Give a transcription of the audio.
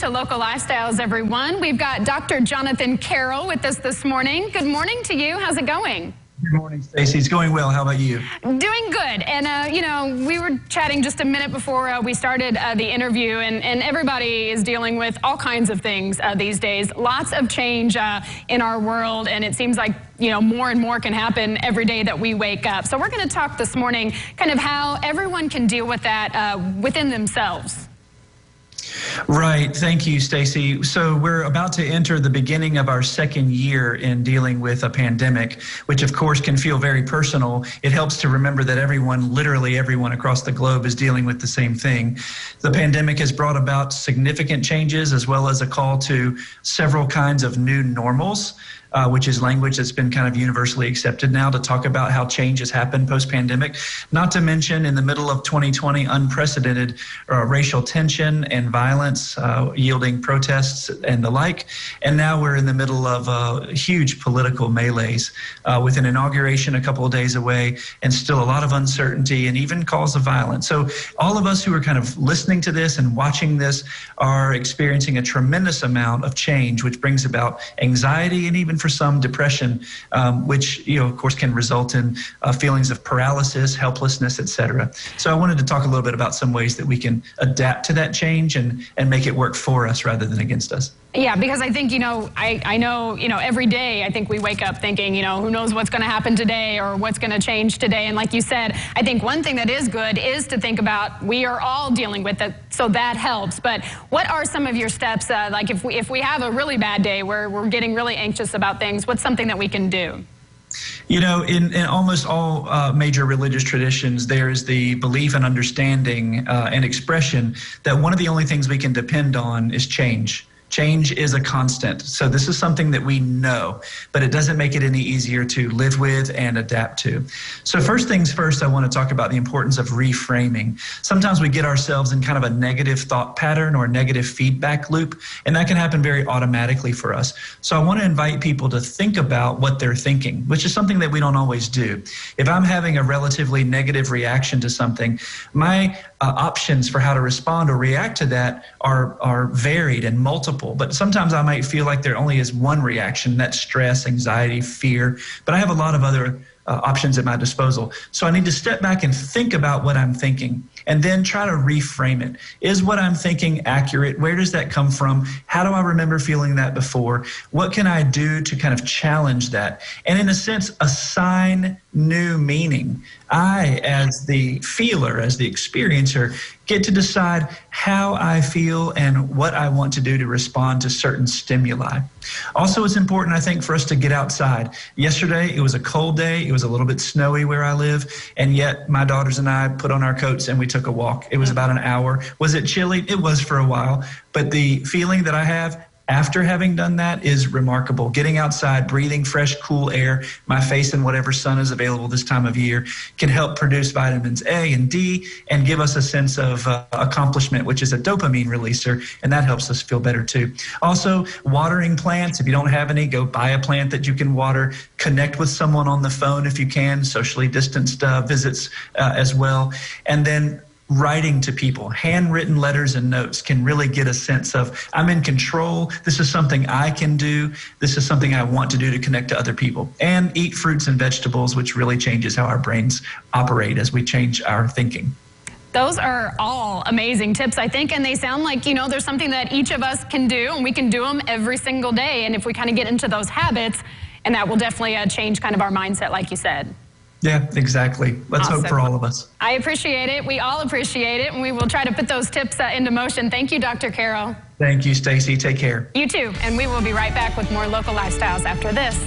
to Local Lifestyles, everyone. We've got Dr. Jonathan Carroll with us this morning. Good morning to you. How's it going? Good morning, Stacey. It's going well. How about you? Doing good. And, we were chatting just a minute before we started the interview, and everybody is dealing with all kinds of things these days. Lots of change in our world, and it seems like, more and more can happen every day that we wake up. So we're going to talk this morning kind of how everyone can deal with that within themselves. Right. Thank you, Stacey. So we're about to enter the beginning of our second year in dealing with a pandemic, which of course can feel very personal. It helps to remember that literally everyone across the globe is dealing with the same thing. The pandemic has brought about significant changes as well as a call to several kinds of new normals. Which is language that's been kind of universally accepted now to talk about how change has happened post-pandemic. Not to mention, in the middle of 2020, unprecedented racial tension and violence yielding protests and the like. And now we're in the middle of huge political melees with an inauguration a couple of days away and still a lot of uncertainty and even calls of violence. So all of us who are kind of listening to this and watching this are experiencing a tremendous amount of change, which brings about anxiety and even for some depression, which, of course, can result in feelings of paralysis, helplessness, etc. So I wanted to talk a little bit about some ways that we can adapt to that change and make it work for us rather than against us. Yeah, because I think, I know, every day I think we wake up thinking, who knows what's going to happen today or what's going to change today. And like you said, I think one thing that is good is to think about we are all dealing with it, so that helps. But what are some of your steps, like if we have a really bad day where we're getting really anxious about things, what's something that we can do? In almost all major religious traditions, there is the belief and understanding and expression that one of the only things we can depend on is change. Change is a constant. So this is something that we know, but it doesn't make it any easier to live with and adapt to. So first things first, I want to talk about the importance of reframing. Sometimes we get ourselves in kind of a negative thought pattern or a negative feedback loop, and that can happen very automatically for us. So I want to invite people to think about what they're thinking, which is something that we don't always do. If I'm having a relatively negative reaction to something, my options for how to respond or react to that are varied and multiple. But sometimes I might feel like there only is one reaction, that's stress, anxiety, fear. But I have a lot of other options at my disposal. So I need to step back and think about what I'm thinking and then try to reframe it. Is what I'm thinking accurate? Where does that come from? How do I remember feeling that before? What can I do to kind of challenge that? And in a sense, assign new meaning. I, as the feeler, as the experiencer, get to decide how I feel and what I want to do to respond to certain stimuli. Also, it's important, I think, for us to get outside. Yesterday, it was a cold day. It was a little bit snowy where I live, and yet my daughters and I put on our coats and we took a walk. It was about an hour. Was it chilly? It was for a while, but the feeling that I have after having done that is remarkable. Getting outside, breathing fresh, cool air, my face in whatever sun is available this time of year can help produce vitamins A and D and give us a sense of accomplishment, which is a dopamine releaser, and that helps us feel better too. Also, watering plants. If you don't have any, go buy a plant that you can water. Connect with someone on the phone if you can, socially distanced visits as well. And then writing to people, handwritten letters and notes can really get a sense of I'm in control. This is something I can do. This is something I want to do to connect to other people. And eat fruits and vegetables, which really changes how our brains operate as we change our thinking. Those are all amazing tips, I think, and they sound like, there's something that each of us can do, and we can do them every single day. And if we kind of get into those habits, and that will definitely change kind of our mindset, like you said. Yeah, exactly. Let's Awesome. hope for all of us. I appreciate it. We all appreciate it, and we will try to put those tips into motion. Thank you, Dr. Carroll. Thank you, Stacey. Take care. You too, and we will be right back with more Local Lifestyles after this.